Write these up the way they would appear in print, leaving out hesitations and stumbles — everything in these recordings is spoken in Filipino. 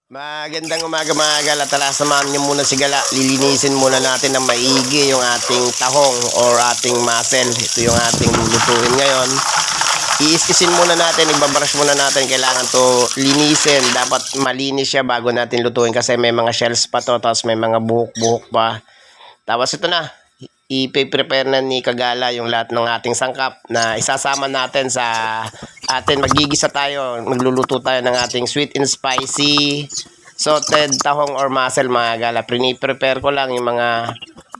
Magandang umaga mga gala. Tara, samahan nyo muna si Gala. Lilinisin muna natin ng maigi yung ating tahong or ating muscle. Ito yung ating lulutuin ngayon. Iiskisin muna natin, ibabrush muna natin. Kailangan to linisin. Dapat malinis siya bago natin lutuin kasi may mga shells pa to. Tapos may mga buhok-buhok pa. Tapos ito na. I-prepare na ni Kagala yung lahat ng ating sangkap na isasama natin sa atin. Magigisa tayo, magluluto tayo ng ating sweet and spicy salted tahong or muscle mga gala. Prepare ko lang yung mga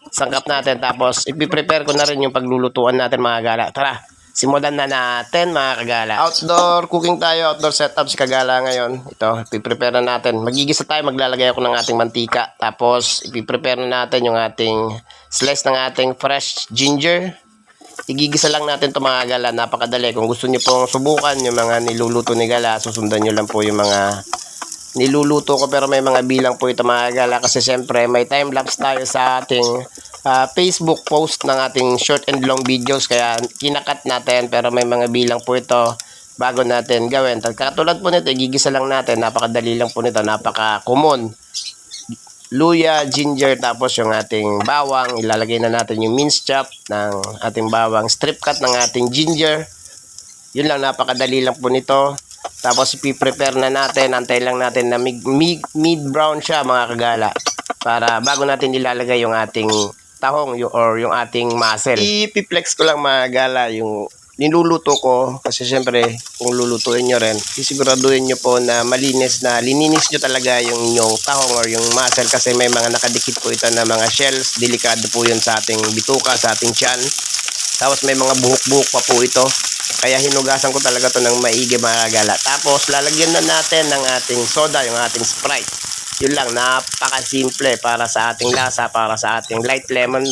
sangkap natin, tapos ipiprepare ko na rin yung paglulutuan natin mga gala. Tara, simulan na natin mga kagala. Outdoor cooking tayo, outdoor setup si Kagala ngayon. Ito, ipiprepare na natin. Magigisa tayo, maglalagay ako ng ating mantika. Tapos ipiprepare na natin yung ating slice ng ating fresh ginger. Igigisa lang natin ito mga gala, napakadali. Kung gusto nyo pong subukan yung mga niluluto ni Gala, susundan nyo lang po yung mga niluluto ko. Pero may mga bilang po ito mga gala kasi siyempre may time lapse tayo sa ating Facebook post ng ating short and long videos. Kaya kinakat natin, pero may mga bilang po ito bago natin gawin. Katulad po nito, igigisa lang natin, napakadali lang po nito, napaka-common. Luya, ginger, tapos yung ating bawang. Ilalagay na natin yung minced chop ng ating bawang, strip cut ng ating ginger. Yun lang, napakadali lang po nito. Tapos ipiprepare na natin, antay lang natin na mid brown siya mga kagala, para bago natin ilalagay yung ating tahong or yung ating muscle. Ipiplex ko lang mga gala yung niluluto ko kasi syempre kung lulutuin nyo rin, sisiguraduhin nyo po na malinis, na lininis nyo talaga yung tahong or yung muscle kasi may mga nakadikit po ito na mga shells. Delikado po yun sa ating bituka, sa ating tiyan. Tapos may mga buhok-buhok pa po ito. Kaya hinugasan ko talaga to ng maigi mga gala. Tapos lalagyan na natin ng ating soda, yung ating Sprite. Yun lang, napakasimple para sa ating lasa, para sa ating light lemon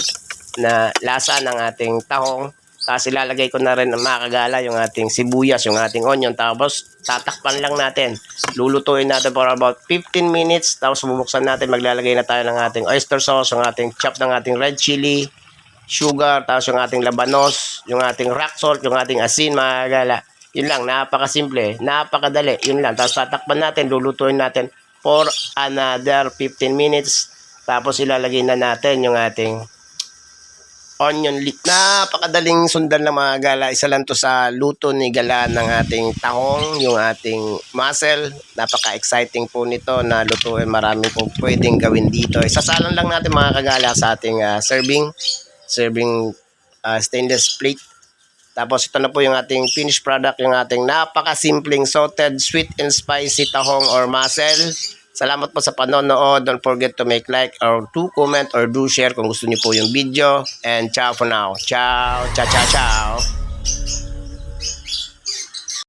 na lasa ng ating tahong. Tapos ilalagay ko na rin mga kagala yung ating sibuyas, yung ating onion. Tapos tatakpan lang natin. Lulutuin natin for about 15 minutes. Tapos bubuksan natin, maglalagay na tayo ng ating oyster sauce, yung ating chop ng ating red chili, sugar, tapos yung ating labanos, yung ating rock salt, yung ating asin mga kagala. Yun lang, napakasimple, napakadali. Yun lang, tapos tatakpan natin, lulutuin natin for another 15 minutes. Tapos ilalagay na natin yung ating onion leek. Napakadaling sundan lang mga gala. Isa lang to sa luto ni Gala ng ating tahong, yung ating muscle. Napaka-exciting po nito na lutuin. Marami po pwedeng gawin dito. Isasalang lang natin mga kagala sa ating serving stainless plate. Tapos ito na po yung ating finished product, yung ating napaka-simpleng salted sweet and spicy tahong or muscle. Salamat po sa panonood. Don't forget to make like or to comment or do share kung gusto niyo po yung video. And ciao for now. Ciao, ciao, ciao, ciao.